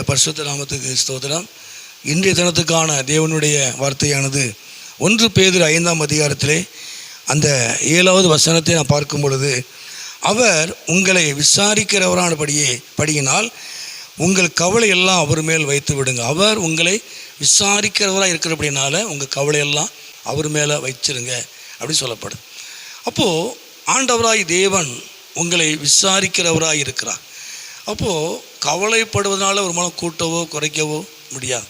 பரிசுத்த நாமத்துக்கு ஸ்தோத்திரம். இன்றைய தினத்துக்கான தேவனுடைய வார்த்தையானது 1 பேதுரு 5ஆம் அதிகாரத்திலே அந்த 7வது வசனத்தை நான் பார்க்கும் பொழுது, அவர் உங்களை விசாரிக்கிறவரானபடியே படியினால் உங்கள் கவலை எல்லாம் அவர் மேல் வைத்து விடுங்க. அவர் உங்களை விசாரிக்கிறவராக இருக்கிறபடினால உங்கள் கவலையெல்லாம் அவர் மேலே வச்சிருங்க அப்படின்னு சொல்லப்படுது. அப்போது ஆண்டவராய் தேவன் உங்களை விசாரிக்கிறவராக இருக்கிறார். அப்போது கவலைப்படுவதனால ஒரு மனம் கூட்டவோ குறைக்கவோ முடியாது.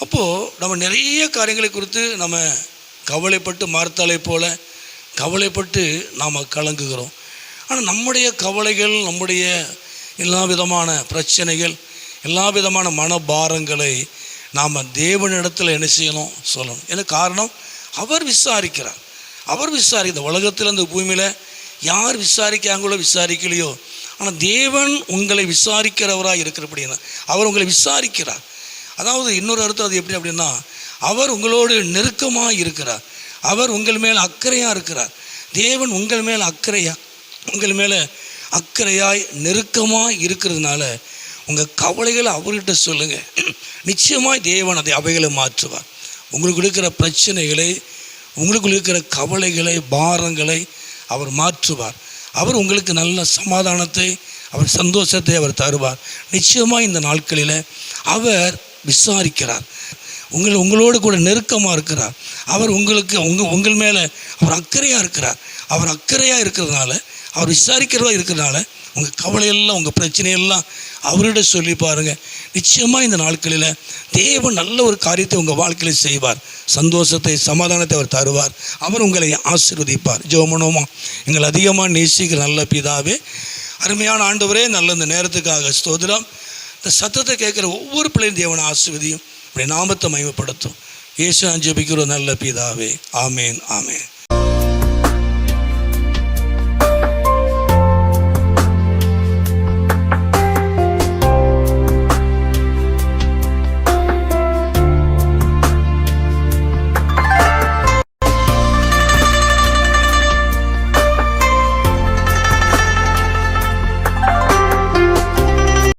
அப்போது நம்ம நிறைய காரியங்களை குறித்து நம்ம கவலைப்பட்டு மார்த்தாலை போல கவலைப்பட்டு நாம் கலங்குகிறோம். ஆனால் நம்முடைய கவலைகள், நம்முடைய எல்லா விதமான பிரச்சனைகள், எல்லா விதமான மனபாரங்களை நாம் தேவனிடத்தில் என்ன செய்யணும், சொல்லணும். ஏன்னா காரணம், அவர் விசாரிக்கிறார். அவர் இந்த உலகத்தில் இந்த பூமியில் யார் விசாரிக்காங்களோ விசாரிக்கலையோ, ஆனால் தேவன் உங்களை விசாரிக்கிறவராக இருக்கிறபடினா அவர் உங்களை விசாரிக்கிறார். அதாவது இன்னொரு அர்த்தம் அது எப்படி அப்படின்னா, அவர் உங்களோடு நெருக்கமாக இருக்கிறார். அவர் உங்கள் மேலே அக்கறையாக இருக்கிறார். தேவன் உங்கள் மேலே உங்கள் மேலே அக்கறையாய் நெருக்கமாக இருக்கிறதுனால உங்கள் கவலைகளை அவர்கிட்ட சொல்லுங்கள். நிச்சயமாய் தேவன் அவைகளை மாற்றுவார். உங்களுக்கு இருக்கிற பிரச்சனைகளை, உங்களுக்கு இருக்கிற கவலைகளை, பாரங்களை அவர் மாற்றுவார். அவர் உங்களுக்கு நல்ல சமாதானத்தை, அவர் சந்தோஷத்தை அவர் தருவார். நிச்சயமாக இந்த நாட்களில் அவர் விசாரிக்கிறார். உங்களோடு கூட நெருக்கமாக இருக்கிறார். அவர் உங்கள் மேலே அவர் அக்கறையாக இருக்கிறார். அவர் அக்கறையாக இருக்கிறதுனால, அவர் விசாரிக்கிறதா இருக்கிறதுனால உங்கள் கவலையெல்லாம், உங்கள் பிரச்சனையெல்லாம் அவர்கிட்ட சொல்லி பாருங்கள். நிச்சயமாக இந்த நாட்களில் தேவன் நல்ல ஒரு காரியத்தை உங்கள் வாழ்க்கையில் செய்வார். சந்தோஷத்தை, சமாதானத்தை அவர் தருவார். அவர் உங்களை ஆசீர்வதிப்பார். ஜெபமனோமா. எங்களை அதிகமாக நேசிக்கிற நல்ல பிதாவே, அருமையான ஆண்டவரே, நல்ல இந்த நேரத்துக்காக ஸ்தோத்திரம். இந்த சத்தத்தை கேட்குற ஒவ்வொரு பிள்ளையும் தேவனை ஆசீர்வதியும், அப்படி நாமத்தை மகிமைப்படுத்தும். இயேசு ஜெபிக்கிற நல்ல பிதாவே. ஆமேன், ஆமேன்.